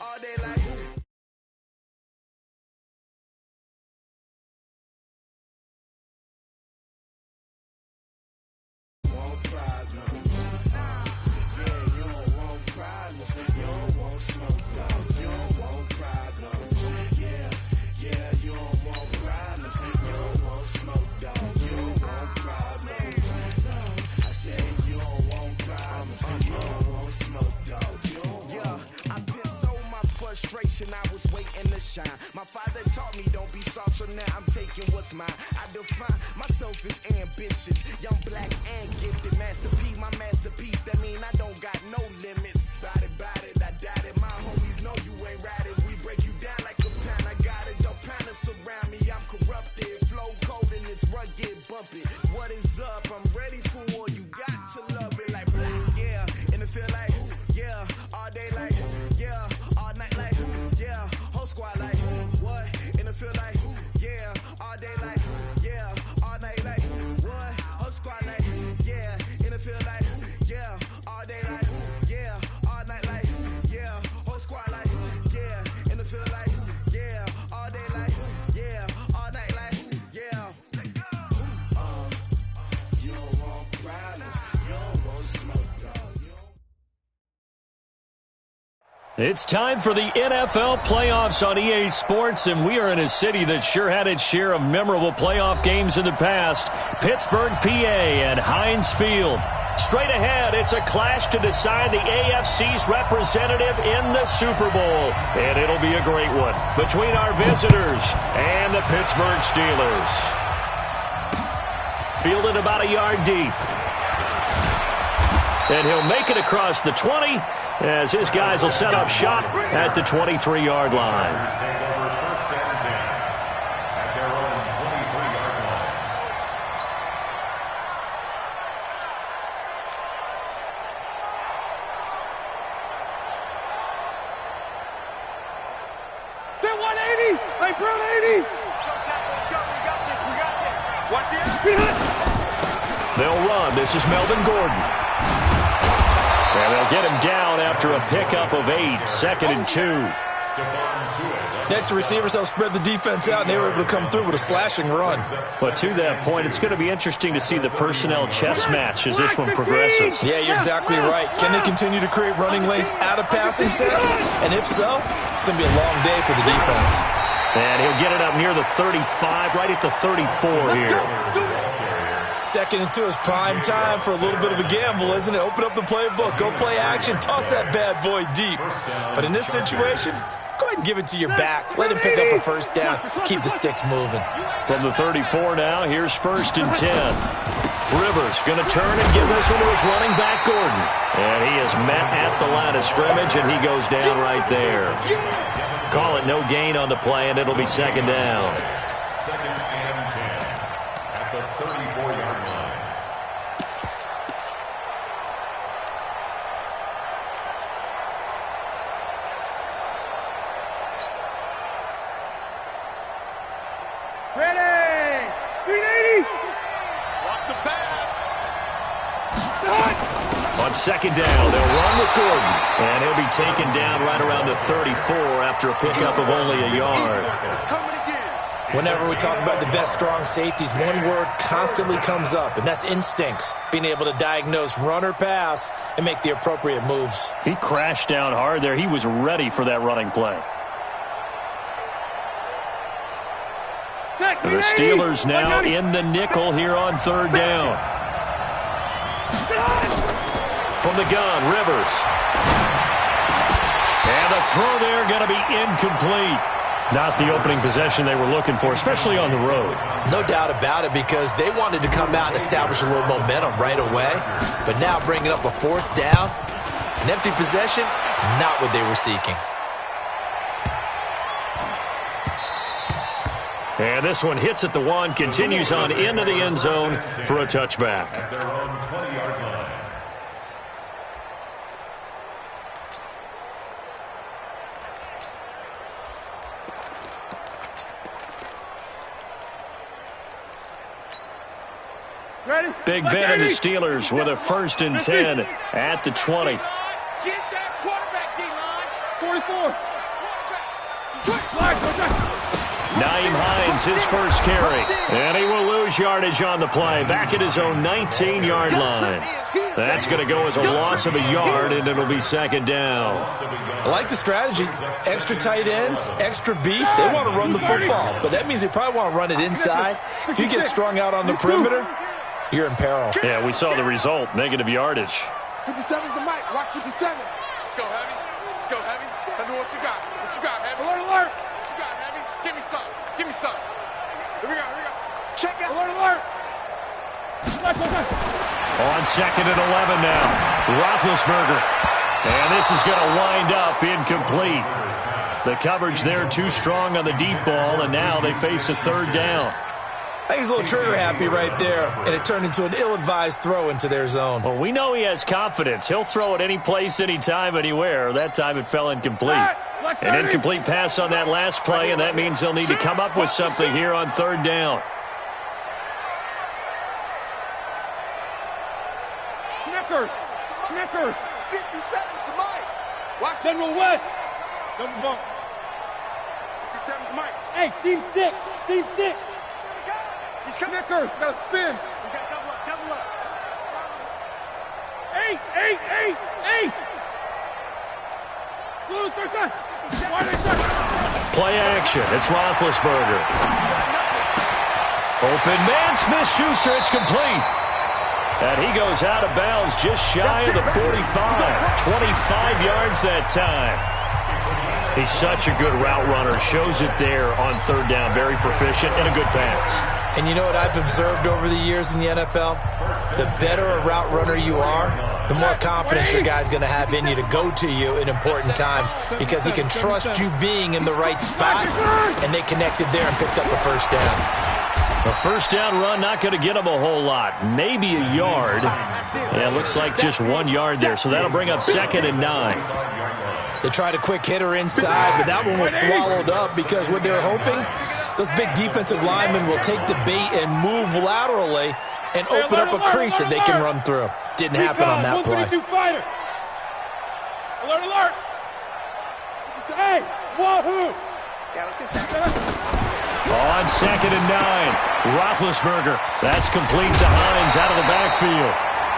all day like want problems. Yeah, you don't want problems. You don't want smoke, dog. You don't want problems. Yeah, you don't want problems. You don't want smoke, dog. You don't want problems. No, I said you don't want problems. You don't want smoke, dog. I pissed so my frustration, I was waiting to shine. My father taught me don't be soft, so now I'm taking what's mine. I define myself as ambitious, young, black, and gifted. Masterpiece, my masterpiece, that mean I don't got no limits. Bout it, I doubt it. My homies know you ain't right it. We break you down like a pound, I got it. Don't pound us around me, I'm corrupted. Flow cold and it's rugged, bump it. What is up? I'm ready for war, you got to love it like black, yeah. And it feel like, yeah, all day like, yeah, all night like, yeah, whole squad like, what? And it feel like, yeah, all day like, yeah, all night like, what? Whole squad like, yeah, and it feel like, yeah, all day like, yeah, all night like, yeah, whole squad like, yeah, and it feel like, yeah, all day like, yeah, all night like, yeah. You don't want problems, you don't want smoke, dog. It's time for the NFL playoffs on EA Sports, and we are in a city that sure had its share of memorable playoff games in the past. Pittsburgh, PA, and Heinz Field. Straight ahead, it's a clash to decide the AFC's representative in the Super Bowl, and it'll be a great one between our visitors and the Pittsburgh Steelers. Fielded about a yard deep. And he'll make it across the 20 as his guys will set up shop at the 23-yard line. They're 180. They brought 80. Watch the They'll run. This is Melvin Gordon. And they'll get him down after a pickup of 8, 2nd and 2. Next, the receivers help spread the defense out, and they were able to come through with a slashing run. But to that point, it's going to be interesting to see the personnel chess match as this one progresses. Yeah, you're exactly right. Can they continue to create running lanes out of passing sets? And if so, it's going to be a long day for the defense. And he'll get it up near the 35, right at the 34 here. 2nd and 2 is prime time for a little bit of a gamble, isn't it? Open up the playbook, go play action, toss that bad boy deep. But in this situation, go ahead and give it to your back. Let him pick up a first down. Keep the sticks moving. From the 34 now, here's 1st and 10. Rivers going to turn and give this one to his running back, Gordon. And he is met at the line of scrimmage, and he goes down right there. Call it no gain on the play, and it'll be 2nd down. 2nd and 10 at the 34-yard line. Ready. 380. Watch the pass. On 2nd down, they'll run with Gordon. And he'll be taken down right around the 34 after a pickup of only a yard. Whenever we talk about the best strong safeties, one word constantly comes up, and that's instincts. Being able to diagnose run or pass and make the appropriate moves. He crashed down hard there. He was ready for that running play. And the Steelers now in the nickel here on 3rd down. From the gun, Rivers. And the throw there going to be incomplete. Not the opening possession they were looking for, especially on the road. No doubt about it, because they wanted to come out and establish a little momentum right away. But now bringing up a 4th down, an empty possession, not what they were seeking. And this one hits at the 1, continues on into the end zone for a touchback. At their own 20-yard line. Ready? Big Ben and the Steelers with a 1st and 10 at the 20. Get that quarterback, D-line. 44. Nyheim Hines, his first carry. And he will lose yardage on the play. Back at his own 19-yard line. That's going to go as a loss of a yard, and it'll be second down. I like the strategy. Extra tight ends, extra beef. They want to run the football, but that means they probably want to run it inside. If you get strung out on the perimeter, you're in peril. Yeah, we saw the result, negative yardage. 57's the mic. Watch 57. Let's go, Heavy. Let's go, Heavy. Tell me what you got. What you got, Heavy? Alert, alert. What you got, Heavy? Give me some. Give me some. Here we go, here we go. Check out. Alert, alert. On second and 11 now. Roethlisberger. And this is going to wind up incomplete. The coverage there too strong on the deep ball, and now they face a third down. I think he's a little trigger happy right there, and it turned into an ill-advised throw into their zone. Well, we know he has confidence. He'll throw it any place, anytime, anywhere. That time it fell incomplete. An incomplete pass on that last play, and that means they'll need to come up with something here on third down. Snickers. 57's the mic. Watch General West. Double bump. 57's the mic. Hey, seam 6. Seam 6. He's coming. Snickers. Got to spin. We got double up. Double up. 8. Lose first time. Play action. It's Roethlisberger. Open man. Smith-Schuster. It's complete. And he goes out of bounds just shy of the 45. 25 yards that time. He's such a good route runner. Shows it there on third down. Very proficient and a good pass. And you know what I've observed over the years in the NFL? The better a route runner you are, the more confidence your guy's going to have in you to go to you in important times because he can trust you being in the right spot, and they connected there and picked up a first down. A first down run, not going to get him a whole lot. Maybe a yard. And it looks like just 1 yard there. So that'll bring up second and 9. They tried a quick hitter inside, but that one was swallowed up because what they're hoping, those big defensive linemen will take the bait and move laterally and open up a crease that they can run through. Didn't happen on that play. Alert, alert. Hey, wahoo. Yeah, let's get second. On second and 9, Roethlisberger. That's complete to Hines out of the backfield.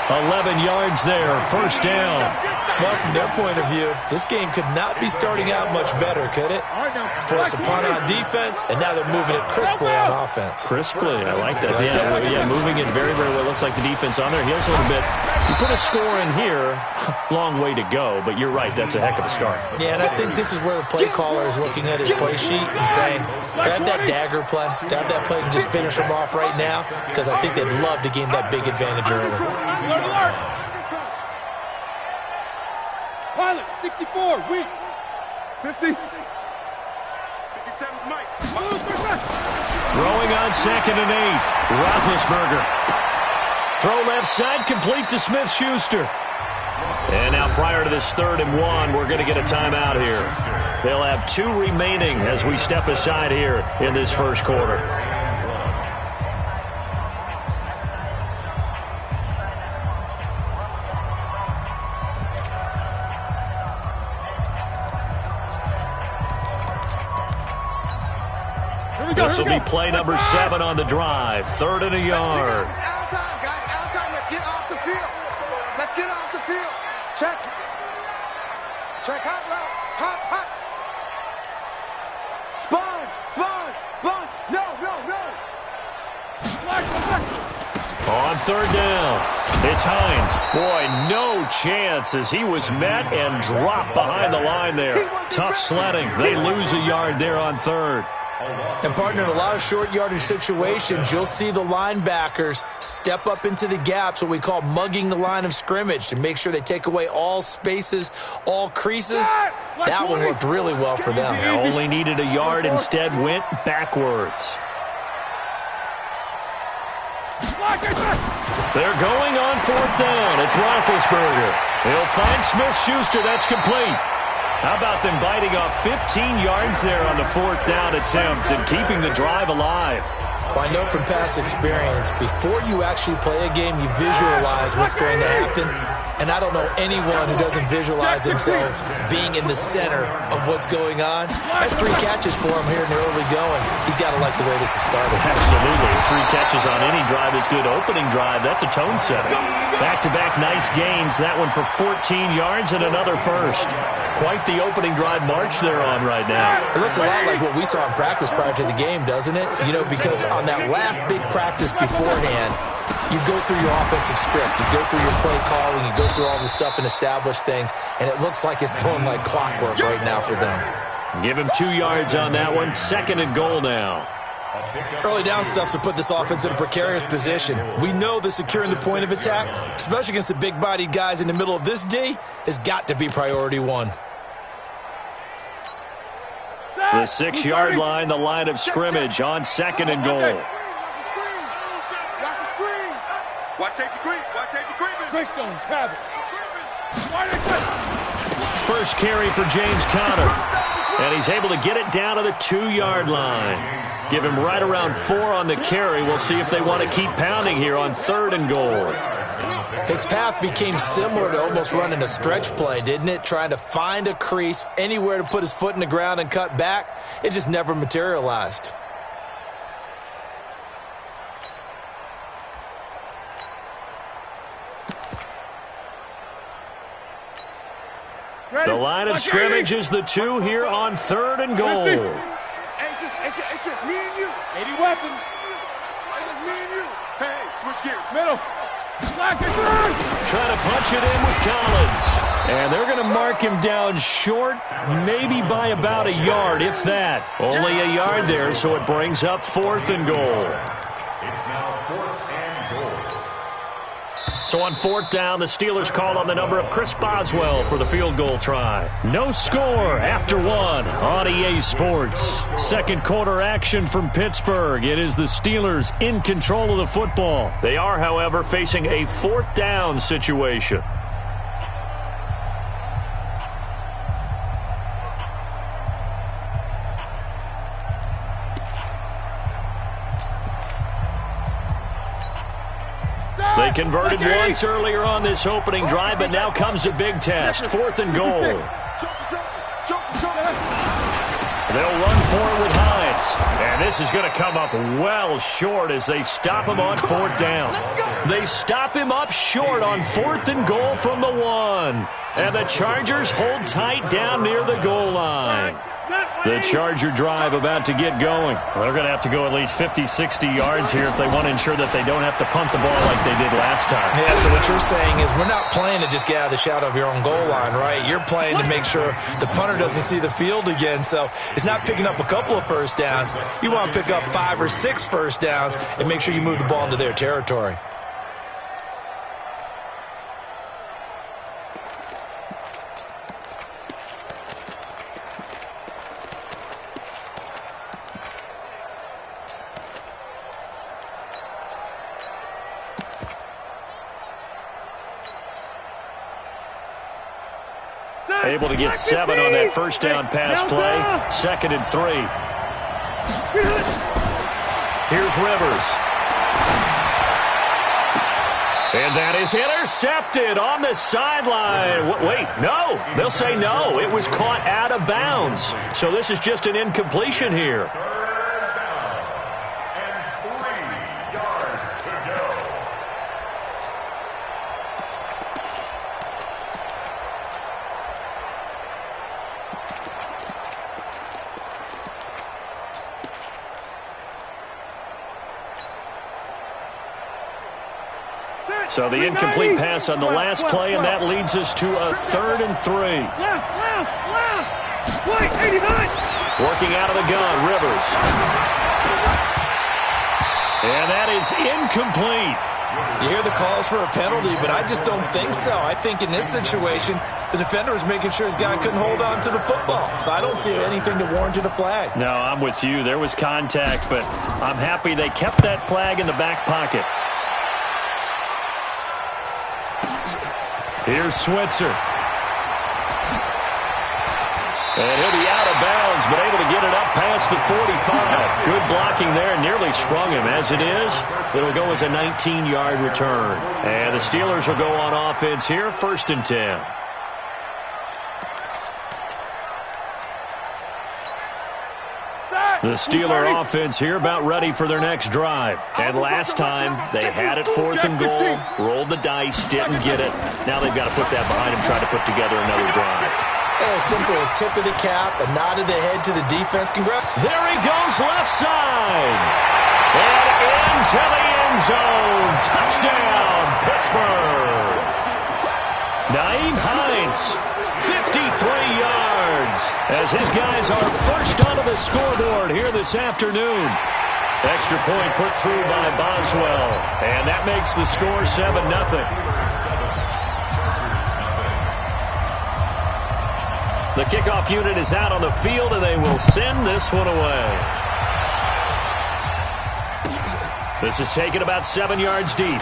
11 yards there, first down. Well, from their point of view, this game could not be starting out much better, could it? Force a punt on defense, and now they're moving it crisply on offense. Crisply, I like that. Yeah, moving it very, very well. Looks like the defense on there heals a little bit. You put a score in here, long way to go, but you're right, that's a heck of a start. Yeah, and I think this is where the play caller is looking at his play sheet and saying, to have that dagger play, to have that play and just finish them off right now, because I think they'd love to gain that big advantage early. Pilot, 64, weak. 50. 57, Mike. Throwing on second and 8, Roethlisberger. Throw left side, complete to Smith-Schuster. And now prior to this 3rd and 1, we're going to get a timeout here. They'll have 2 remaining as we step aside here in this first quarter. This will be play number 7 on the drive. 3rd and a yard. It's out of time, guys. Out of time. Let's get off the field. Let's get off the field. Check. Check. Hot route. Hot. Sponge. No. On 3rd down, it's Hines. Boy, no chance as he was met and dropped behind the line there. Tough sledding. They lose a yard there on 3rd. And, partner, in a lot of short yardage situations, you'll see the linebackers step up into the gaps, what we call mugging the line of scrimmage, to make sure they take away all spaces, all creases. That one worked really well for them. They only needed a yard, instead went backwards. They're going on 4th down. It's Roethlisberger. He'll find Smith-Schuster. That's complete. How about them biting off 15 yards there on the 4th down attempt and keeping the drive alive? Well, I know from past experience, before you actually play a game, you visualize what's going to happen. and I don't know anyone who doesn't visualize themselves being in the center of what's going on. That's 3 catches for him here in the early going. He's got to like the way this has started. Absolutely. 3 catches on any drive is good. Opening drive, that's a tone setter. Back-to-back nice gains. That one for 14 yards and another first. Quite the opening drive march they're on right now. It looks a lot like what we saw in practice prior to the game, doesn't it? You know, because on that last big practice beforehand, you go through your offensive script, you go through your play calling, you go through all the stuff and establish things, and it looks like it's going like clockwork right now for them. Give him 2 yards on that one. 2nd and goal now. Early down stuff to put this offense in a precarious position. We know that securing the point of attack, especially against the big-bodied guys in the middle of this D, has got to be priority 1. The 6-yard line, the line of scrimmage on 2nd and goal. Watch safety creep. Watch safety creep. Greystone, travel. First carry for James Conner. And he's able to get it down to the 2-yard line. Give him right around 4 on the carry. We'll see if they want to keep pounding here on 3rd and goal. His path became similar to almost running a stretch play, didn't it? Trying to find a crease, anywhere to put his foot in the ground and cut back. It just never materialized. The line of scrimmage is the 2 here on 3rd and goal. It's just me and you. 80 weapons. It's just me and you. Hey, switch gears. Middle. Trying to punch it in with Collins. And they're going to mark him down short, maybe by about a yard, if that. Only a yard there, so it brings up 4th and goal. It's now 4th and goal. So on 4th down, the Steelers call on the number of Chris Boswell for the field goal try. No score after 1 on EA Sports. 2nd quarter action from Pittsburgh. It is the Steelers in control of the football. They are, however, facing a 4th down situation. They converted once earlier on this opening drive, but now comes a big test. 4th and goal. They'll run for it with Hines. And this is going to come up well short as they stop him on 4th down. They stop him up short on 4th and goal from the 1. And the Chargers hold tight down near the goal line. The Charger drive about to get going. They're going to have to go at least 50, 60 yards here if they want to ensure that they don't have to punt the ball like they did last time. Yeah, so what you're saying is we're not playing to just get out of the shadow of your own goal line, right? You're playing to make sure the punter doesn't see the field again. So it's not picking up a couple of first downs. You want to pick up 5 or 6 first downs and make sure you move the ball into their territory. Able to get 7 on that first down pass play. 2nd and 3. Here's Rivers. And that is intercepted on the sideline. Wait, no. They'll say no. It was caught out of bounds. So this is just an incompletion here. 3rd down and 3 yards to go. So the incomplete pass on the last play, and that leads us to a 3rd and 3. Working out of the gun, Rivers. And that is incomplete. You hear the calls for a penalty, but I just don't think so. I think in this situation, the defender was making sure his guy couldn't hold on to the football. So I don't see anything to warrant a flag. No, I'm with you. There was contact, but I'm happy they kept that flag in the back pocket. Here's Switzer. And he'll be out of bounds yards, but able to get it up past the 45. Good blocking there. Nearly sprung him. As it is, it'll go as a 19-yard return. And the Steelers will go on offense here, 1st and 10. The Steeler offense here about ready for their next drive. And last time, they had it 4th and goal, rolled the dice, didn't get it. Now they've got to put that behind them, try to put together another drive. A simple tip of the cap, a nod of the head to the defense. Congrats. There he goes, left side. And into the end zone. Touchdown, Pittsburgh. Naeem Hines, 53 yards, as his guys are first onto the scoreboard here this afternoon. Extra point put through by Boswell, and that makes the score 7-0. The kickoff unit is out on the field, and they will send this one away. This is taken about 7 yards deep.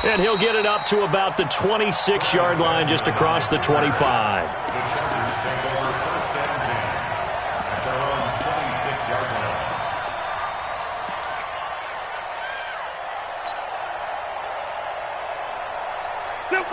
And he'll get it up to about the 26-yard line, just across the 25.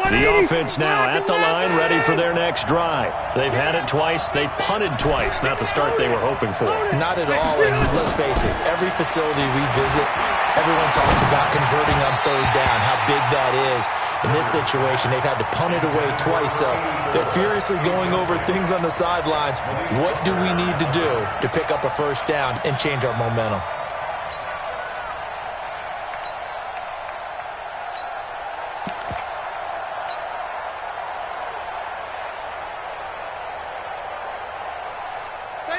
The offense now at the line, ready for their next drive. They've had it twice. They've punted twice. Not the start they were hoping for. Not at all, and let's face it, every facility we visit, everyone talks about converting on 3rd down, how big that is. In this situation, they've had to punt it away twice, so they're furiously going over things on the sidelines. What do we need to do to pick up a 1st down and change our momentum?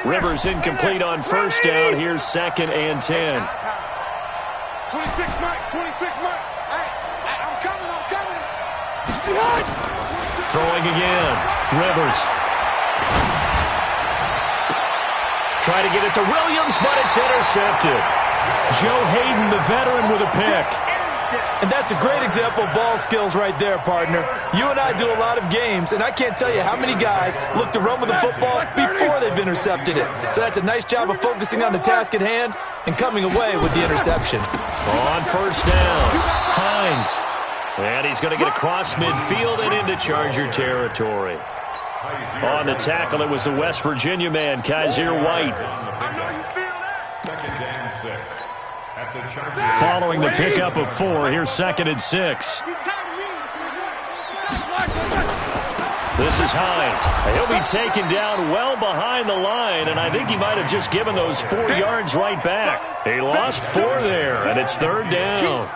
Rivers incomplete on 1st down. Here's 2nd and 10. 26 Mike, 26 Mike. Hey, I'm coming. Throwing again. Rivers. Try to get it to Williams, but it's intercepted. Joe Hayden, the veteran, with a pick. And that's a great example of ball skills right there, partner. You and I do a lot of games, and I can't tell you how many guys look to run with the football before they've intercepted it. So that's a nice job of focusing on the task at hand and coming away with the interception. On 1st down, Hines. And he's going to get across midfield and into Charger territory. On the tackle, it was the West Virginia man, Kaiser White. Following the pickup of 4, here's 2nd and 6. This is Hines. He'll be taken down well behind the line, and I think he might have just given those 4 yards right back. He lost 4 there, and it's 3rd down.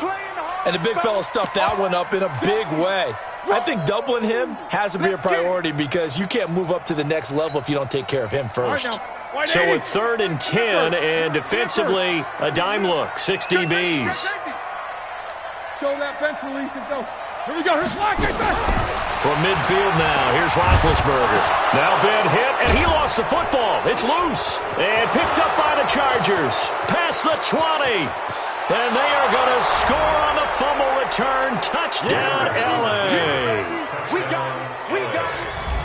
And the big fella stuffed that one up in a big way. I think doubling him has to be a priority because you can't move up to the next level if you don't take care of him first. So a 3rd and 10, and defensively, a dime look, 6 DBs. Show that bench release and go. Here we go. Here's Lockett. From midfield now, here's Roethlisberger. Now Ben hit, and he lost the football. It's loose, and picked up by the Chargers. Past the 20. And they are going to score on the fumble return. Touchdown, L.A. We got it.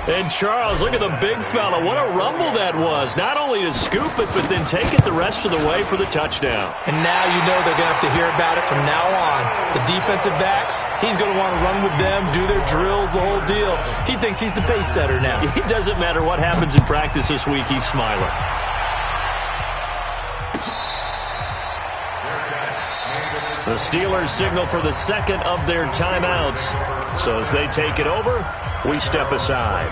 And Charles, look at the big fella. What a rumble that was. Not only to scoop it, but then take it the rest of the way for the touchdown. And now you know they're going to have to hear about it from now on. The defensive backs, he's going to want to run with them, do their drills, the whole deal. He thinks he's the pace setter now. It doesn't matter what happens in practice this week. He's smiling. The Steelers signal for the 2nd of their timeouts. So as they take it over, we step aside.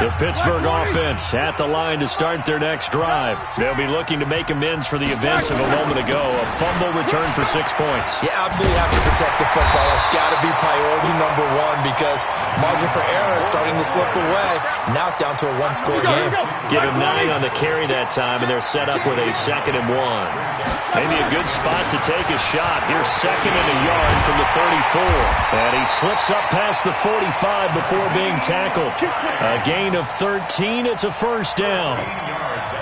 The Pittsburgh offense at the line to start their next drive. They'll be looking to make amends for the events of a moment ago. A fumble return for 6 points. You absolutely have to protect the football. That's got to be priority number 1 because margin for error is starting to slip away. Now it's down to a 1-score game. Give him 9 on the carry that time, and they're set up with a 2nd and 1. Maybe a good spot to take a shot. Here's 2nd and a yard from the 34. And he slips up past the 45 before being tackled. A gain of 13. It's a 1st down.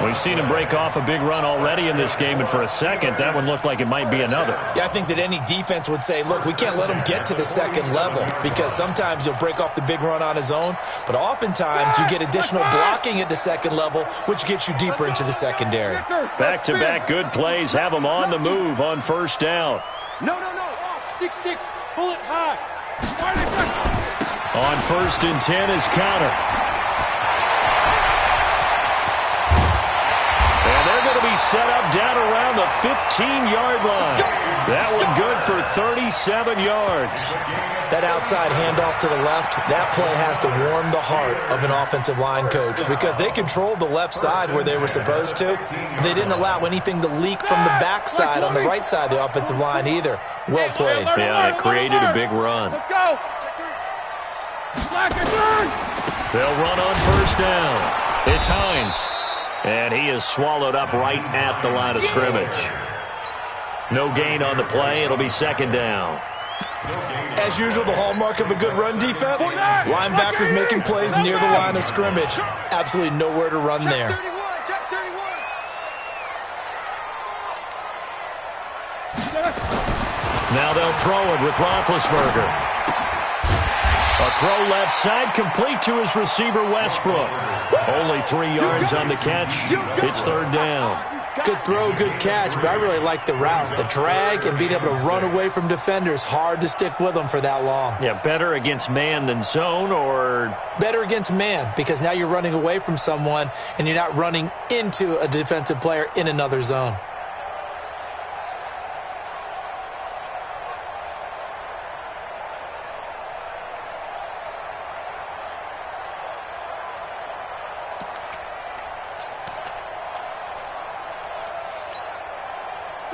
We've seen him break off a big run already in this game, and for a second, that one looked like it might be another. Yeah, I think that any defense would say, look, we can't let him get to the second level because sometimes he'll break off the big run on his own, but oftentimes you get additional blocking at the second level, which gets you deeper into the secondary. Back-to-back good plays have him on the move on first down. No. 6-6, bullet high. On 1st and 10 is counter. And they're going to be set up down around the 15-yard line. That one good for 37 yards. That outside handoff to the left, that play has to warm the heart of an offensive line coach because they controlled the left side where they were supposed to. They didn't allow anything to leak from the backside on the right side of the offensive line either. Well played. Yeah, it created a big run. They'll run on first down. It's Hines. And he is swallowed up right at the line of scrimmage. No gain on the play. It'll be second down. As usual, the hallmark of a good run defense, linebackers making plays near the line of scrimmage. Absolutely nowhere to run there. Now they'll throw it with Roethlisberger. A throw left side, complete to his receiver, Westbrook. Only 3 yards on the catch. It's third down. Good throw, good catch, but I really like the route. The drag and being able to run away from defenders, hard to stick with them for that long. Yeah, better against man than zone, or? Better against man, because now you're running away from someone and you're not running into a defensive player in another zone.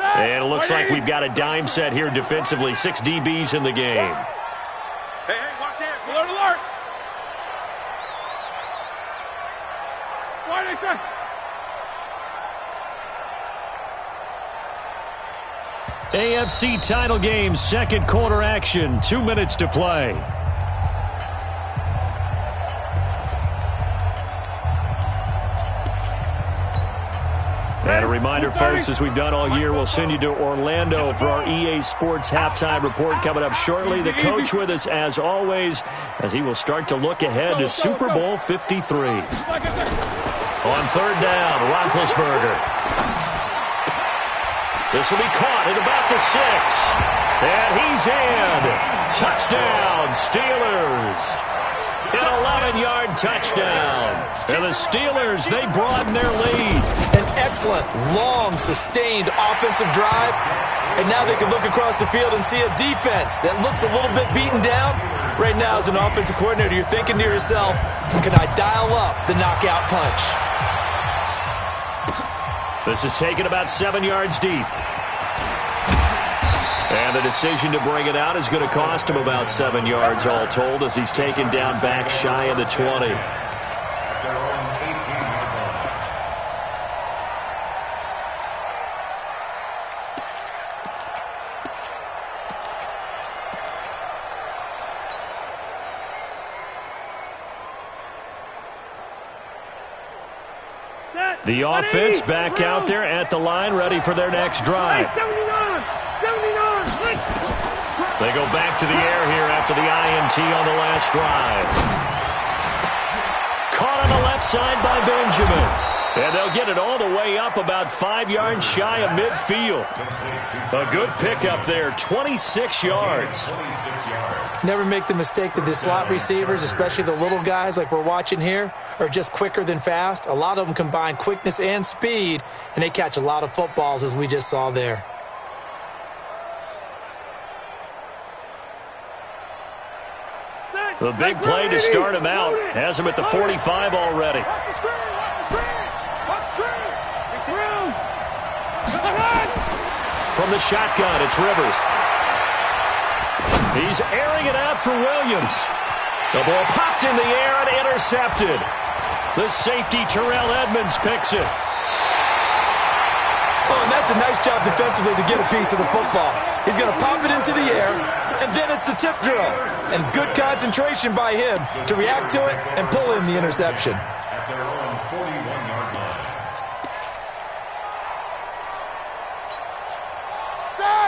And it looks like we've got a dime set here defensively. 6 DBs in the game. Hey, watch this. Alert. Why they say? AFC title game, second quarter action. 2 minutes to play. And a reminder, folks, as we've done all year, we'll send you to Orlando for our EA Sports halftime report coming up shortly. The coach with us, as always, as he will start to look ahead to Super Bowl 53. On third down, Roethlisberger. This will be caught at about the 6. And he's in. Touchdown, Steelers. An 11-yard touchdown. And the Steelers, they broaden their lead. An excellent, long, sustained offensive drive. And now they can look across the field and see a defense that looks a little bit beaten down. Right now, as an offensive coordinator, you're thinking to yourself, can I dial up the knockout punch? This is taken about 7 yards deep. And the decision to bring it out is going to cost him about 7 yards all told as he's taken down back shy of the 20. The offense back out there at the line, ready for their next drive. They go back to the air here after the INT on the last drive. Caught on the left side by Benjamin. And they'll get it all the way up about 5 yards shy of midfield. A good pickup there, 26 yards. Never make the mistake that the slot receivers, especially the little guys like we're watching here, are just quicker than fast. A lot of them combine quickness and speed, and they catch a lot of footballs, as we just saw there. The big play to start him out has him at the 45 already. From the shotgun, it's Rivers. He's airing it out for Williams. The ball popped in the air and intercepted. The safety, Terrell Edmonds, picks it. Oh, and that's a nice job defensively to get a piece of the football. He's going to pop it into the air, and then it's the tip drill. And good concentration by him to react to it and pull in the interception.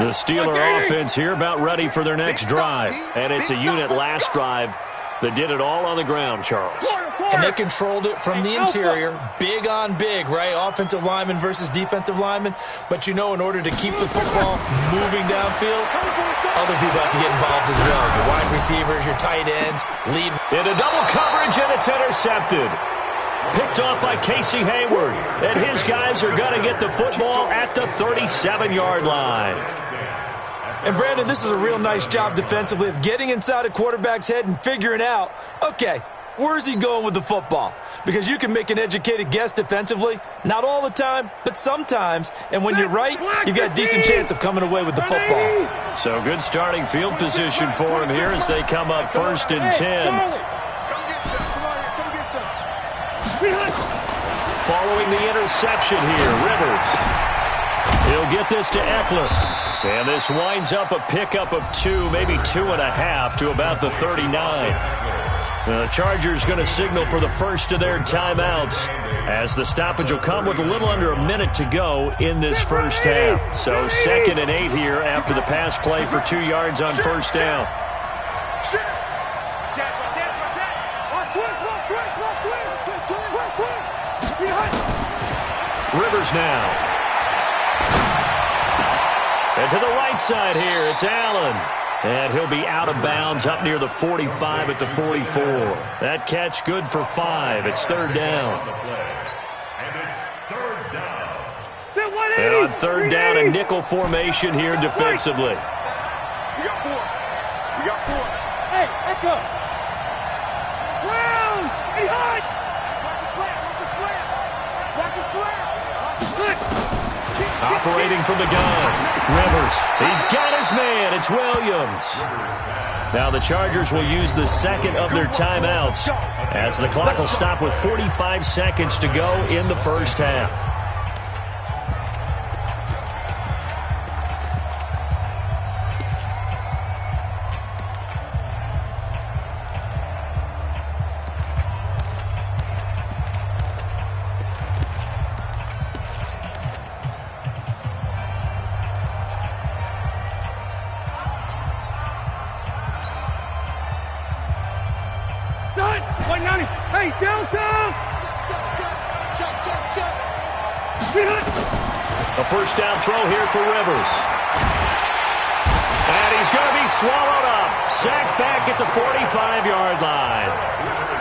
The Steeler offense here about ready for their next drive. And it's a unit last drive that did it all on the ground, Charles. And they controlled it from the interior, big on big, right? Offensive lineman versus defensive lineman. But you know, in order to keep the football moving downfield, other people have to get involved as well. Your wide receivers, your tight ends, lead. Into double coverage, and it's intercepted. Picked off by Casey Hayward. And his guys are going to get the football at the 37-yard line. And, Brandon, this is a real nice job defensively of getting inside a quarterback's head and figuring out, okay, where's he going with the football? Because you can make an educated guess defensively, not all the time, but sometimes. And when you're right, you've got a decent chance of coming away with the football. So good starting field position for him here as they come up 1st and 10. Following the interception here, Rivers. He'll get this to Eckler. And this winds up a pickup of 2, maybe 2.5 to about the 39. The Chargers going to signal for the first of their timeouts as the stoppage will come with a little under a minute to go in this first half. So 2nd and 8 here after the pass play for 2 yards on first down. Rivers now. And to the right side here, it's Allen. And he'll be out of bounds up near the 45 at the 44. That catch good for 5. It's 3rd down. And on 3rd down, a nickel formation here defensively. We got 4. We got 4. Hey, Echo. Round. Hey, hot. Watch the slant. Watch the slant. Watch the slant. Operating from the gun. Rivers. He's got his man. It's Williams. Now the Chargers will use the 2nd of their timeouts as the clock will stop with 45 seconds to go in the first half. Hey, downtown! A first down throw here for Rivers. And he's going to be swallowed up. Sacked back at the 45-yard line.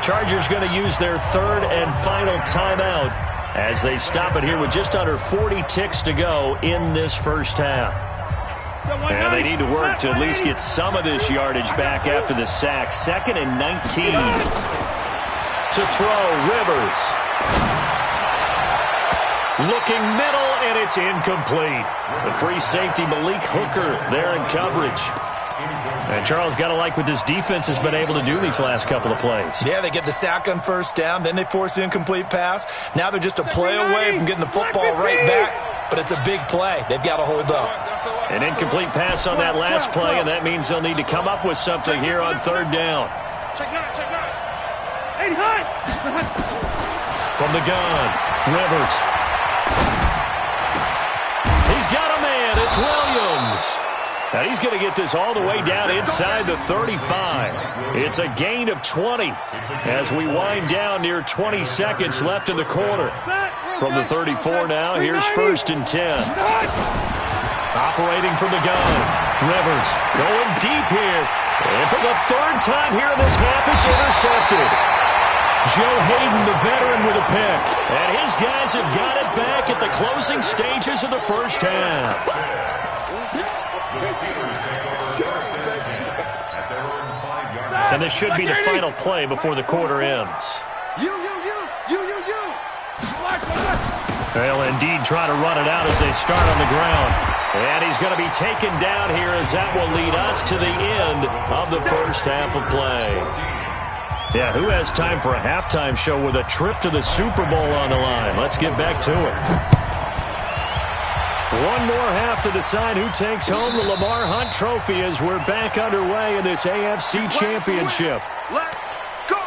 Chargers going to use their 3rd and final timeout as they stop it here with just under 40 ticks to go in this first half. And they need to work to at least get some of this yardage back after the sack. 2nd and 19. To throw, Rivers. Looking middle, and it's incomplete. The free safety, Malik Hooker, there in coverage. And Charles, got to like what this defense has been able to do these last couple of plays. Yeah, they get the sack on first down, then they force the incomplete pass. Now they're just a play away from getting the football right back, but it's a big play. They've got to hold up. An incomplete pass on that last play, and that means they'll need to come up with something here on 3rd down. Check 9, check 9. Hey, hot! From the gun, Rivers. He's got a man. It's Williams. And he's going to get this all the way down inside the 35. It's a gain of 20 as we wind down near 20 seconds left in the quarter. From the 34 now, here's 1st and 10. Operating from the gun. Rivers going deep here. And for the 3rd time here in this half, it's intercepted. Joe Hayden, the veteran, with a pick. And his guys have got it back at the closing stages of the first half. And this should be the final play before the quarter ends. They'll indeed try to run it out as they start on the ground. And he's going to be taken down here as that will lead us to the end of the first half of play. Yeah, who has time for a halftime show with a trip to the Super Bowl on the line? Let's get back to it. One more half to decide who takes home the Lamar Hunt Trophy as we're back underway in this AFC Championship. Let's go!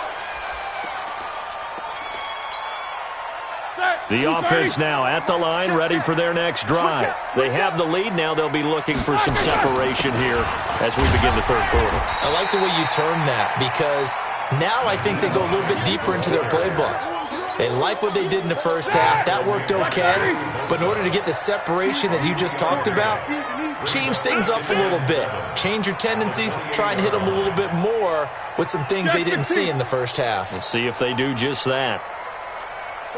The offense now at the line, ready for their next drive. They have the lead. Now they'll be looking for some separation here as we begin the third quarter. I like the way you term that, because now I think they go a little bit deeper into their playbook. They like what they did in the first half. That worked okay. But in order to get the separation that you just talked about, change things up a little bit. Change your tendencies. Try and hit them a little bit more with some things they didn't see in the first half. We'll see if they do just that.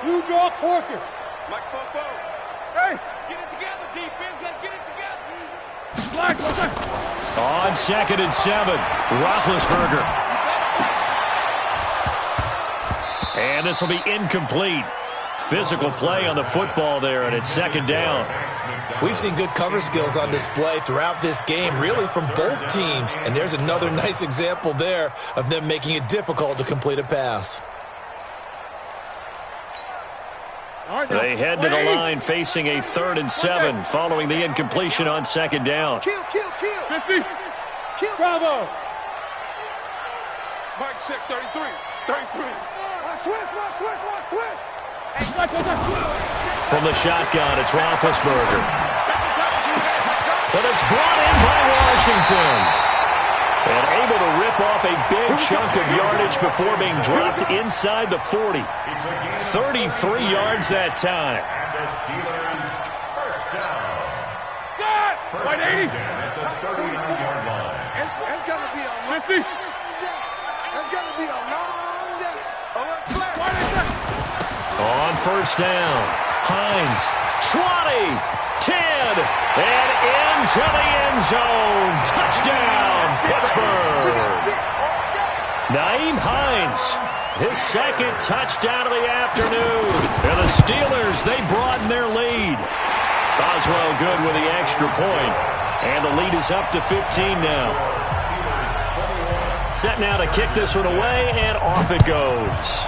You draw corkers. Mike Popo. Hey, let's get it together, defense. Let's get it together. Black, on 2nd and 7, Roethlisberger. And this will be incomplete. Physical play on the football there, and it's 2nd down. We've seen good cover skills on display throughout this game, really from both teams. And there's another nice example there of them making it difficult to complete a pass. They head to the line facing a 3rd and 7 following the incompletion on 2nd down. Kill. 50. Bravo. Mike check 33. Switch. From the shotgun, it's Roethlisberger. But it's brought in by Washington. And able to rip off a big chunk of yardage before being dropped inside the 40. 33 yards that time. The Steelers first down. White 80. At the 39-yard line. It's got to be a 50. It's got to be a long day. On 1st down, Hines, 20, 10, and into the end zone. Touchdown, Pittsburgh. Nyheim Hines, his 2nd touchdown of the afternoon. And the Steelers, they broaden their lead. Boswell good with the extra point. And the lead is up to 15 now. Set now to kick this one away, and off it goes.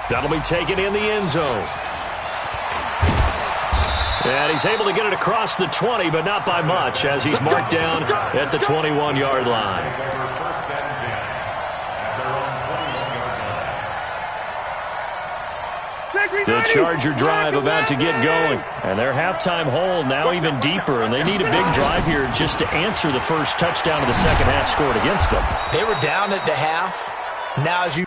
That'll be taken in the end zone. And he's able to get it across the 20, but not by much, as he's marked down at the 21-yard line. The Charger drive about to get going. And their halftime hole now even deeper, and they need a big drive here just to answer the first touchdown of the second half scored against them. They were down at the half. Now as you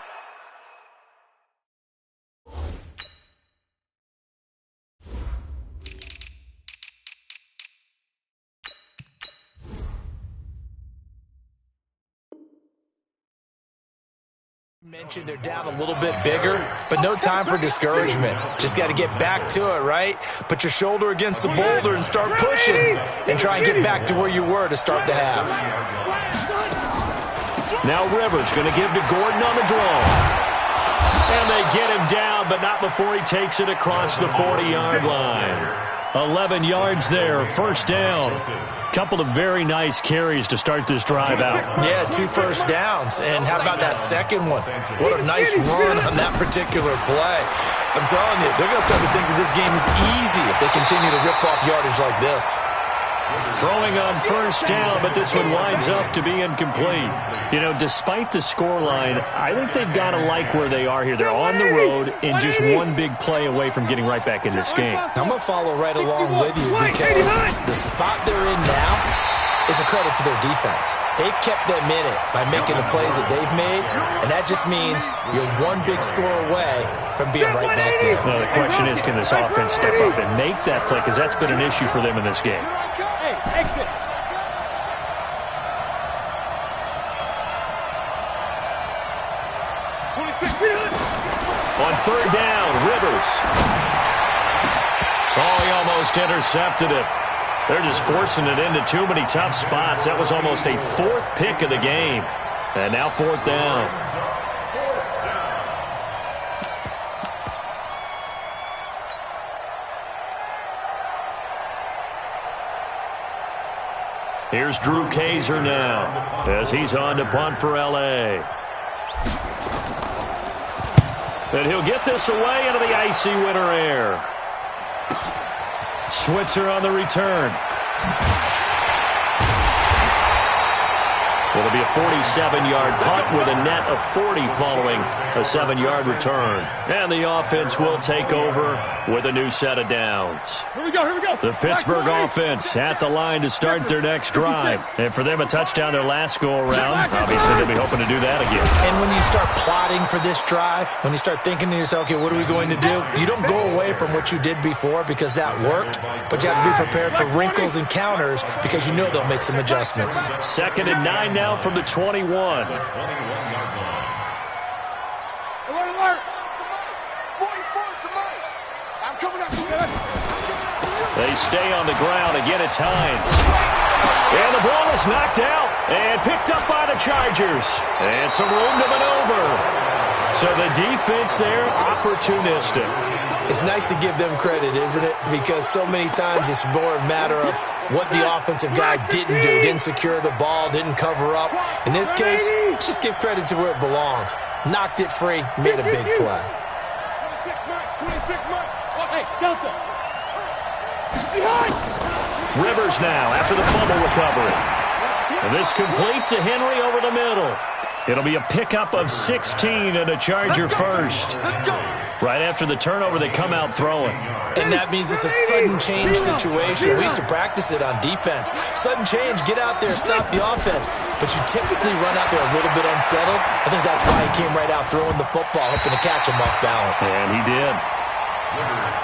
mentioned, they're down a little bit bigger, but no time for discouragement. Just got to get back to it, right? Put your shoulder against the boulder and start pushing and try and get back to where you were to start the half. Now Rivers going to give to Gordon on the draw. And they get him down, but not before he takes it across the 40-yard line. 11 yards there, 1st down. Couple of very nice carries to start this drive out. Yeah, 2 first downs. And how about that second one? What a nice run on that particular play. I'm telling you, they're going to start to think that this game is easy if they continue to rip off yardage like this. Throwing on 1st down, but this one winds up to be incomplete. You know, despite the scoreline, I think they've got to like where they are here. They're on the road and just one big play away from getting right back in this game. I'm going to follow right along with you because the spot they're in now is a credit to their defense. They've kept them in it by making the plays that they've made, and that just means you're one big score away from being right back there. Well, the question is, can this offense step up and make that play? Because that's been an issue for them in this game. Exit. On 3rd down, Rivers. Oh, he almost intercepted it. They're just forcing it into too many tough spots. That was almost a 4th pick of the game. And now 4th down. Here's Drew Kaiser now as he's on to punt for L.A. And he'll get this away into the icy winter air. Switzer on the return. It'll be a 47-yard punt with a net of 40 following a 7-yard return. And the offense will take over with a new set of downs. Here we go. The Pittsburgh offense at the line to start their next drive. And for them, a touchdown their last go-around. Obviously, they'll be hoping to do that again. And when you start plotting for this drive, when you start thinking to yourself, okay, what are we going to do? You don't go away from what you did before because that worked, but you have to be prepared for wrinkles and counters because you know they'll make some adjustments. 2nd and 9 now from the 21. Alert! 44 to Mike. I'm coming up. They stay on the ground. Again, it's Hines. And the ball is knocked out and picked up by the Chargers. And some room to maneuver. So the defense there, opportunistic. It's nice to give them credit, isn't it? Because so many times it's more a matter of what the offensive guy didn't do. Didn't secure the ball, didn't cover up. In this case, let's just give credit to where it belongs. Knocked it free, made a big play. 26 Mike. Hey, Delta. Rivers now after the fumble recovery. And this complete to Henry over the middle. It'll be a pickup of 16 and a Charger first. Right after the turnover, they come out throwing. And that means it's a sudden change situation. We used to practice it on defense. Sudden change, get out there, stop the offense. But you typically run out there a little bit unsettled. I think that's why he came right out throwing the football, hoping to catch him off balance. And he did.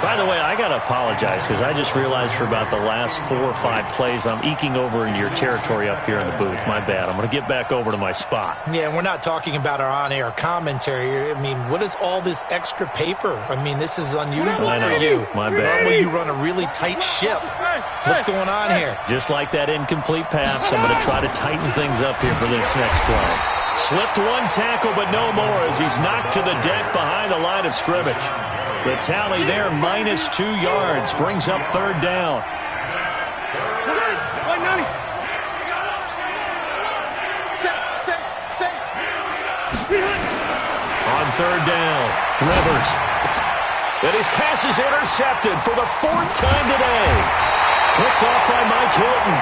By the way, I got to apologize because I just realized for about the last 4 or 5 plays, I'm eking over into your territory up here in the booth. My bad. I'm going to get back over to my spot. Yeah, we're not talking about our on-air commentary. I mean, what is all this extra paper? I mean, this is unusual for you. My bad. Normally you run a really tight ship. What's going on here? Just like that incomplete pass, I'm going to try to tighten things up here for this next play. Slipped one tackle, but no more as he's knocked to the deck behind the line of scrimmage. The tally there, minus 2 yards, brings up 3rd down. On 3rd down, Rivers. And his pass is intercepted for the 4th time today. Picked off by Mike Hilton.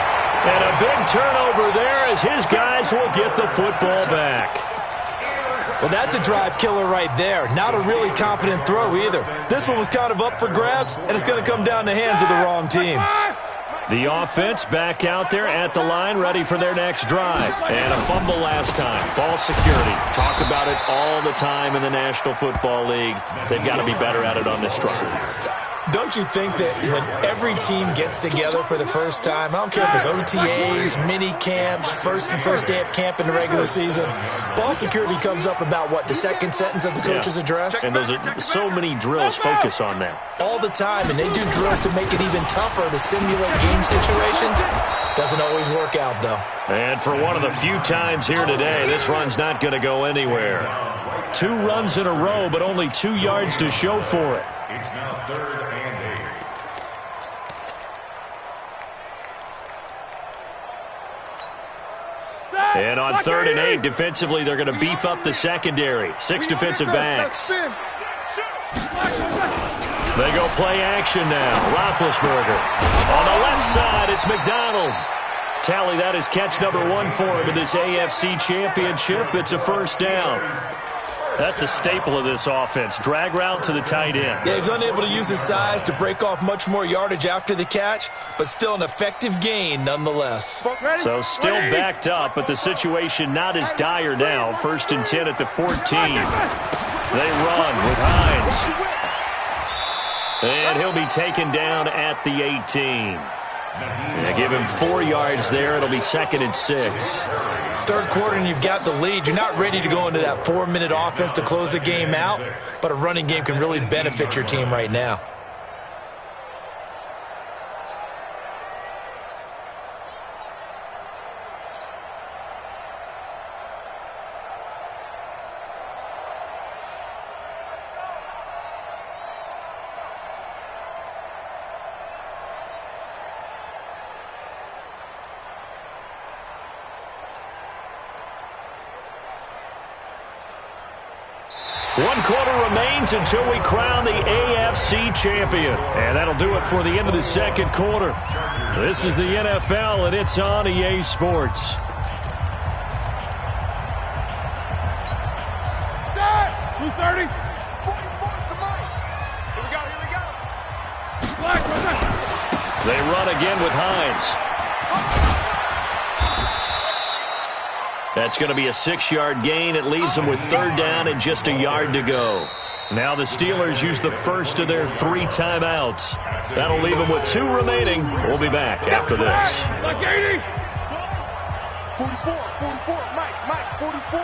And a big turnover there as his guys will get the football back. Well, that's a drive killer right there. Not a really confident throw either. This one was kind of up for grabs, and it's going to come down the hands of the wrong team. The offense back out there at the line, ready for their next drive. And a fumble last time. Ball security. Talk about it all the time in the National Football League. They've got to be better at it on this drive. Don't you think that when every team gets together for the first time, I don't care if it's OTAs, mini camps, first day of camp in the regular season, ball security comes up about what, the second sentence of the coach's address? And those are so many drills focus on that. All the time, and they do drills to make it even tougher to simulate game situations. Doesn't always work out, though. And for one of the few times here today, this run's not going to go anywhere. 2 runs in a row, but only 2 yards to show for it. It's now 3rd and 8. And on 3rd and 8, defensively, they're going to beef up the secondary. 6 defensive backs. They go play action now. Roethlisberger. On the left side, it's McDonald. Tally, that is catch number 1 for him in this AFC Championship. It's a 1st down. That's a staple of this offense. Drag route to the tight end. Yeah, he was unable to use his size to break off much more yardage after the catch, but still an effective gain nonetheless. So still backed up, but the situation not as dire now. 1st and 10 at the 14. They run with Hines. And he'll be taken down at the 18. They give him 4 yards there. It'll be 2nd and 6. 3rd quarter and you've got the lead. You're not ready to go into that 4-minute offense to close the game out, but a running game can really benefit your team right now. One quarter remains until we crown the AFC champion. And that'll do it for the end of the 2nd quarter. This is the NFL, and it's on EA Sports. 230. 44 to Mike. Here we go, here we go. They run again with Hines. That's going to be a 6-yard gain. It leaves them with 3rd down and just a yard to go. Now the Steelers use the first of their 3 timeouts. That'll leave them with 2 remaining. We'll be back after this. Like 80. 44, Mike, 44.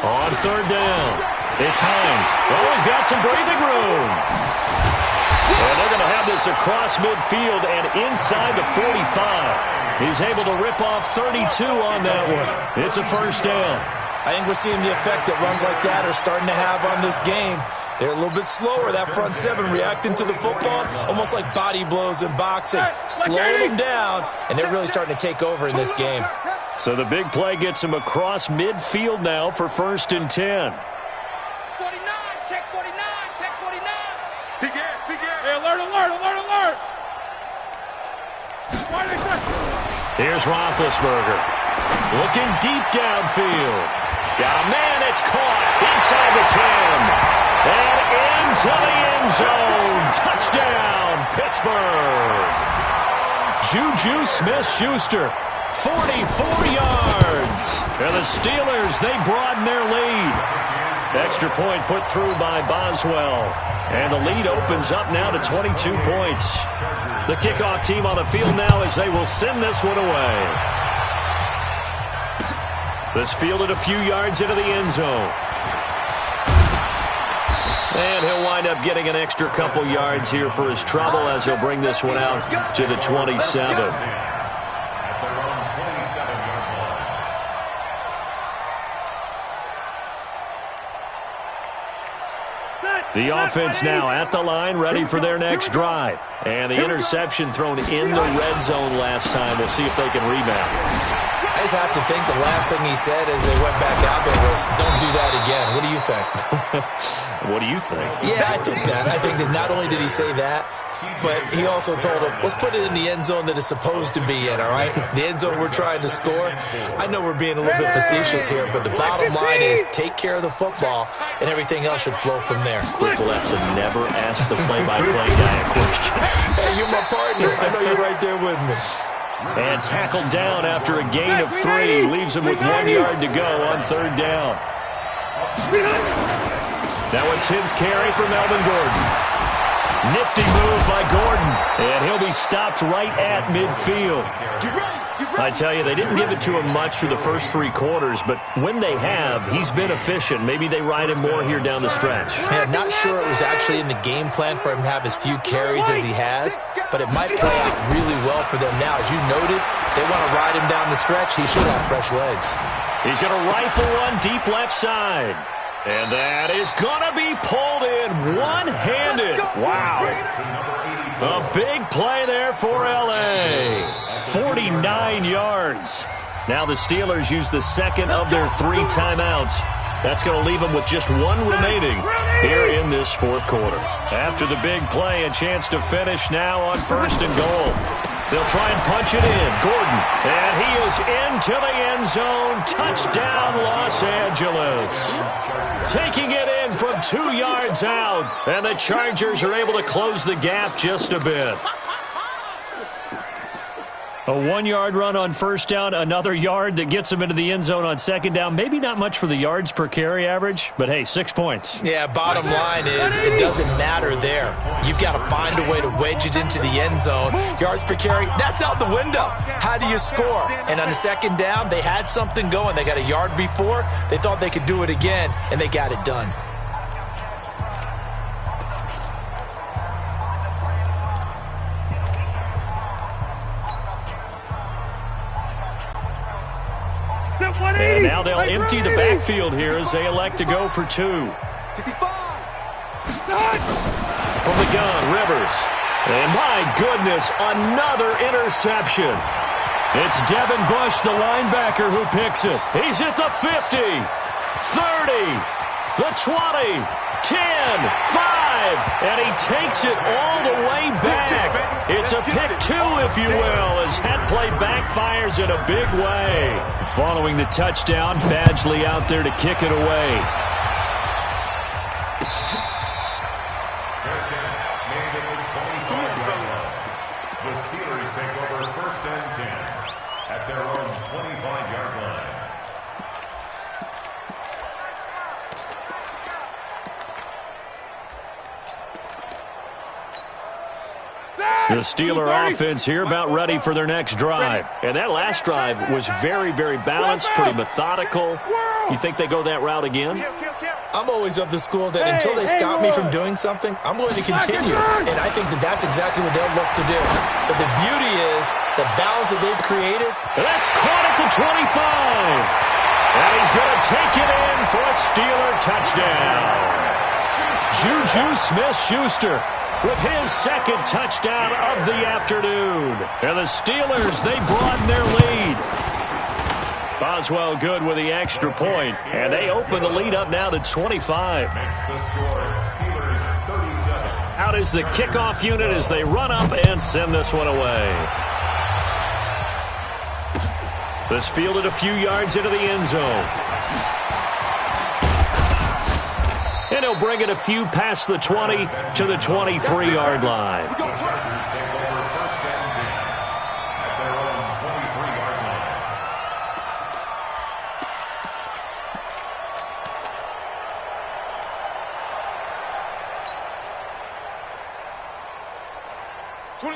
On 3rd down, it's Hines. Oh, he's got some breathing room. And they're going to have this across midfield and inside the 45. He's able to rip off 32 on that one. It's a 1st down. I think we're seeing the effect that runs like that are starting to have on this game. They're a little bit slower, that front 7, reacting to the football, almost like body blows in boxing. Slowing them down, and they're really starting to take over in this game. So the big play gets him across midfield now for 1st and 10. 49, check 49, check 49. Big air. Hey, alert. Here's Roethlisberger. Looking deep downfield. Got a man, it's caught inside the 10. And into the end zone. Touchdown, Pittsburgh. Juju Smith-Schuster, 44 yards. And the Steelers, they broaden their lead. Extra point put through by Boswell. And the lead opens up now to 22 points. The kickoff team on the field now as they will send this one away. This fielded a few yards into the end zone. And he'll wind up getting an extra couple yards here for his trouble as he'll bring this one out to the 27. The offense now at the line, ready for their next drive. And the interception thrown in the red zone last time. We'll see if they can rebound. I just have to think the last thing he said as they went back out there was, don't do that again. What do you think? What do you think? Yeah, I think that. I think that not only did he say that, but he also told him, let's put it in the end zone that it's supposed to be in, all right? The end zone we're trying to score. I know we're being a little bit facetious here, but the bottom line is take care of the football, and everything else should flow from there. Quick lesson, never ask the play-by-play guy a question. Hey, you're my partner. I know you're right there with me. And tackled down after a gain of 3. Leaves him with 1 yard to go on 3rd down. Now a 10th carry for Melvin Gordon. Nifty move by Gordon. And he'll be stopped right at midfield. I tell you, they didn't give it to him much through the first 3 quarters, but when they have, he's been efficient. Maybe they ride him more here down the stretch. Yeah, not sure it was actually in the game plan for him to have as few carries as he has, but it might play out really well for them now. As you noted, they want to ride him down the stretch. He should have fresh legs. He's going to rifle one deep left side. And that is going to be pulled in one-handed. Wow. A big play there for L.A. 49 yards. Now the Steelers use the second of their 3 timeouts. That's going to leave them with just 1 remaining here in this 4th quarter. After the big play, a chance to finish now on 1st and goal. They'll try and punch it in. Gordon, and he is into the end zone. Touchdown, Los Angeles. Taking it in from 2 yards out, and the Chargers are able to close the gap just a bit. A 1-yard run on 1st down, another yard that gets them into the end zone on 2nd down. Maybe not much for the yards per carry average, but hey, 6 points. Yeah, bottom line is it doesn't matter there. You've got to find a way to wedge it into the end zone. Yards per carry, that's out the window. How do you score? And on the 2nd down, they had something going. They got a yard before. They thought they could do it again, and they got it done. And now they'll empty the backfield here as they elect to go for 2. From the gun, Rivers. And my goodness, another interception. It's Devin Bush, the linebacker, who picks it. He's at the 50, 30, the 20, 10, 5, and he takes it all the way back. It's a pick 2, if you will, as that play backfires in a big way. Following the touchdown, Badgley out there to kick it away. at their own 25-yard line. The Steeler offense here about ready for their next drive. And that last drive was very, very balanced, pretty methodical. You think they go that route again? I'm always of the school that until they stop me from doing something, I'm going to continue. And I think that that's exactly what they'll look to do. But the beauty is the balance that they've created. That's caught at the 25. And he's going to take it in for a Steeler touchdown. Juju Smith-Schuster with his second touchdown of the afternoon. And the Steelers, they broaden their lead. Boswell good with the extra point, and they open the lead up now to 25. Makes the score Steelers 37. Out is the kickoff unit as they run up and send this one away. This fielded a few yards into the end zone. And he'll bring it a few past the 20 to the 23-yard line. The Chargers take over first and 10 at their own 23-yard line.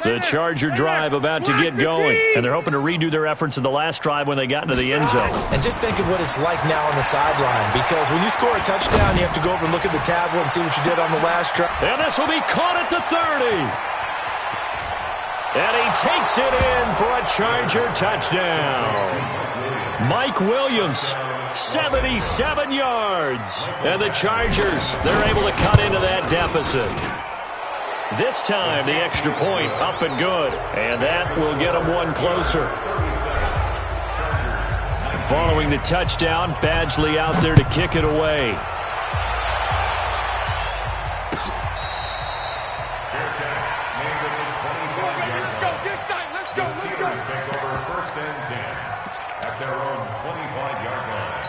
The Charger drive about to get going, and they're hoping to redo their efforts in the last drive when they got into the end zone. And just think of what it's like now on the sideline, because when you score a touchdown, you have to go over and look at the tablet and see what you did on the last drive. And this will be caught at the 30. And he takes it in for a Charger touchdown. Mike Williams, 77 yards. And the Chargers, they're able to cut into that deficit. This time, the extra point up and good. And that will get them one closer. Following the touchdown, Badgley out there to kick it away. Steelers take over first and 10 at their own 25-yard line.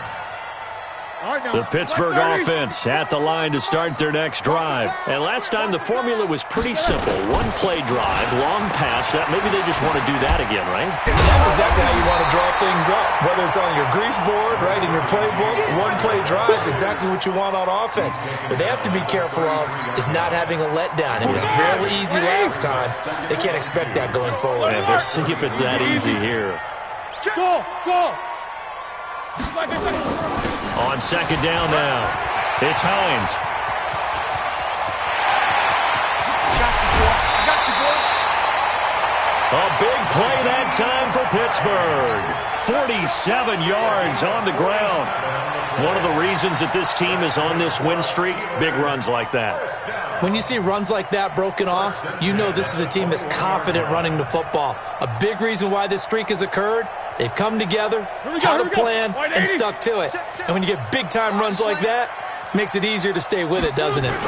The Pittsburgh offense at the line to start their next drive. And last time the formula was pretty simple. One play drive, long pass. Maybe they just want to do that again, right? And that's exactly how you want to draw things up. Whether it's on your grease board, right, in your playbook, one play drive is exactly what you want on offense. What they have to be careful of is not having a letdown. It was fairly easy last time. They can't expect that going forward. And we'll see if it's that easy here. Go! On second down now, it's Hines. A big play that time for Pittsburgh. 47 yards on the ground. One of the reasons that this team is on this win streak, big runs like that. When you see runs like that broken off, you know this is a team that's confident running the football. A big reason why this streak has occurred, they've come together, had a plan, and stuck to it. And when you get big-time runs like that, it makes it easier to stay with it, doesn't it?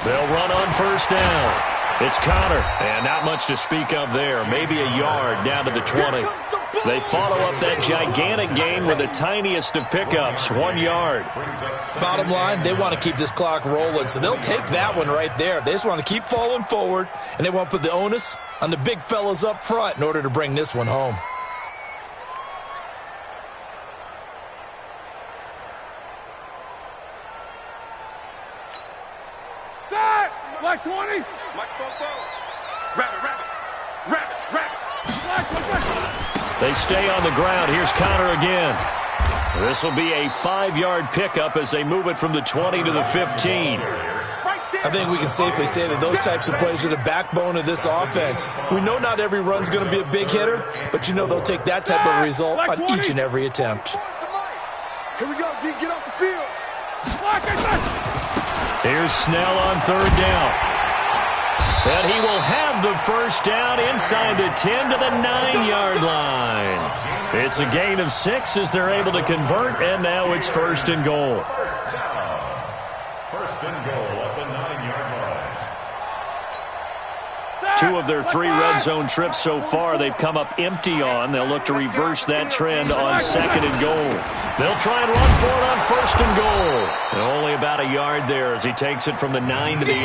They'll run on first down. It's Connor, and not much to speak of there. Maybe a yard down to the 20. They follow up that gigantic gain with the tiniest of pickups, 1 yard. Bottom line, they want to keep this clock rolling, so they'll take that one right there. They just want to keep falling forward, and they want to put the onus on the big fellas up front in order to bring this one home. Black 20. Rabbit. They stay on the ground. Here's Connor again. This will be a 5-yard pickup as they move it from the 20 to the 15. I think we can safely say that those types of plays are the backbone of this offense. We know not every run's going to be a big hitter, but you know they'll take that type of result on each and every attempt. Here we go, D. Get off the field. Here's Snell on third down. And he will have the first down inside the 10 to the 9-yard line. It's a gain of 6 as they're able to convert, and now it's first and goal. First and goal at the 9-yard line. 2 of their 3 red zone trips so far they've come up empty on. They'll look to reverse that trend on second and goal. They'll try and run for it on first and goal. And only about a yard there as he takes it from the 9 to the 8.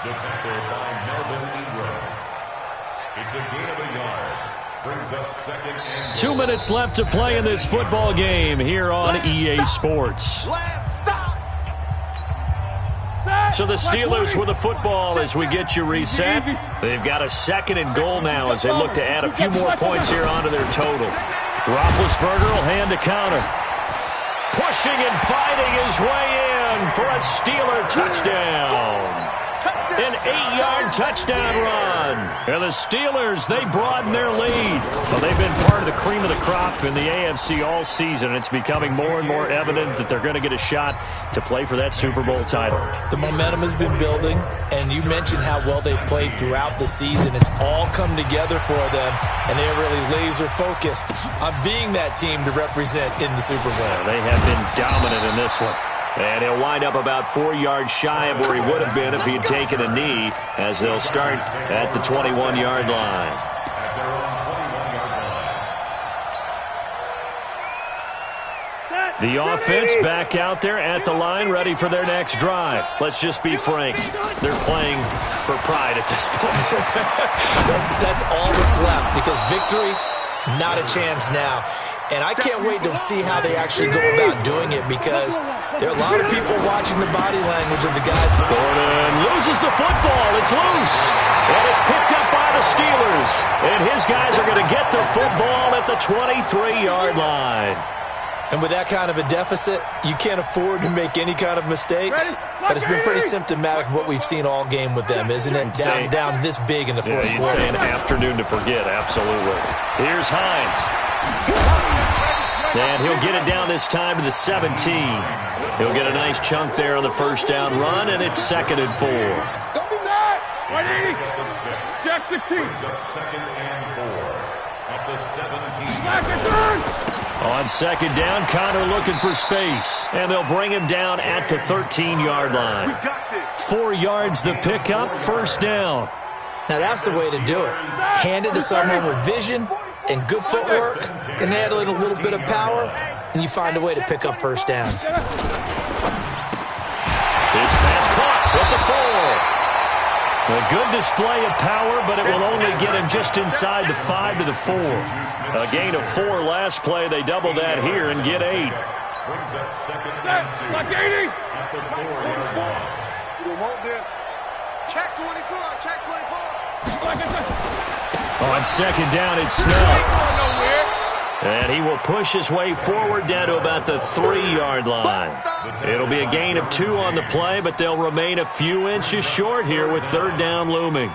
The tackle by Melvin Ingram. It's a gain of a yard. Brings up second and 2 minutes left to play in this football game here on EA Sports. So the Steelers with the football as we get you reset. They've got a 2nd and goal now as they look to add a few more points here onto their total. Roethlisberger will hand a counter. Pushing and fighting his way in for a Steeler touchdown. An 8-yard touchdown run. And the Steelers, they broaden their lead. Well, they've been part of the cream of the crop in the AFC all season. It's becoming more and more evident that they're going to get a shot to play for that Super Bowl title. The momentum has been building, and you mentioned how well they've played throughout the season. It's all come together for them, and they're really laser-focused on being that team to represent in the Super Bowl. Yeah, they have been dominant in this one. And he'll wind up about 4 yards shy of where he would have been if he had taken a knee, as they'll start at the 21-yard line. At their own 21-yard line. The offense back out there at the line, ready for their next drive. Let's just be frank. They're playing for pride at this point. That's all that's left, because victory, not a chance now. And I can't wait to see how they actually go about doing it, because there are a lot of people watching the body language of the guys. Gordon loses the football. It's loose. And it's picked up by the Steelers. And his guys are going to get the football at the 23-yard line. And with that kind of a deficit, you can't afford to make any kind of mistakes. But it's been pretty symptomatic of what we've seen all game with them, isn't it? Down this big in the fourth quarter. You'd say an afternoon to forget, absolutely. Here's Hines. And he'll get it down this time to the 17. He'll get a nice chunk there on the first down run, and it's 2nd and 4. Don't be mad. Ready? Check 15. Second and 4 at the 17. On 2nd down, Connor looking for space, and they'll bring him down at the 13-yard line. 4 yards the pickup, first down. Now that's the way to do it. Hand it to someone with vision and good footwork, and add in a little bit of power, and you find a way to pick up first downs. His pass caught with the 4. A good display of power, but it will only get him just inside the 5 to the 4. A gain of 4 last play. They double that here and get 8. Brings up second and 2 Like 80. at the 4-yard line. You don't want this. Check 24. Check 24. On 2nd down, it's Snell. And he will push his way forward down to about the 3-yard line. It'll be a gain of 2 on the play, but they'll remain a few inches short here with 3rd down looming.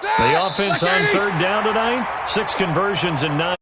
The offense on 3rd down tonight, 6 conversions and 9.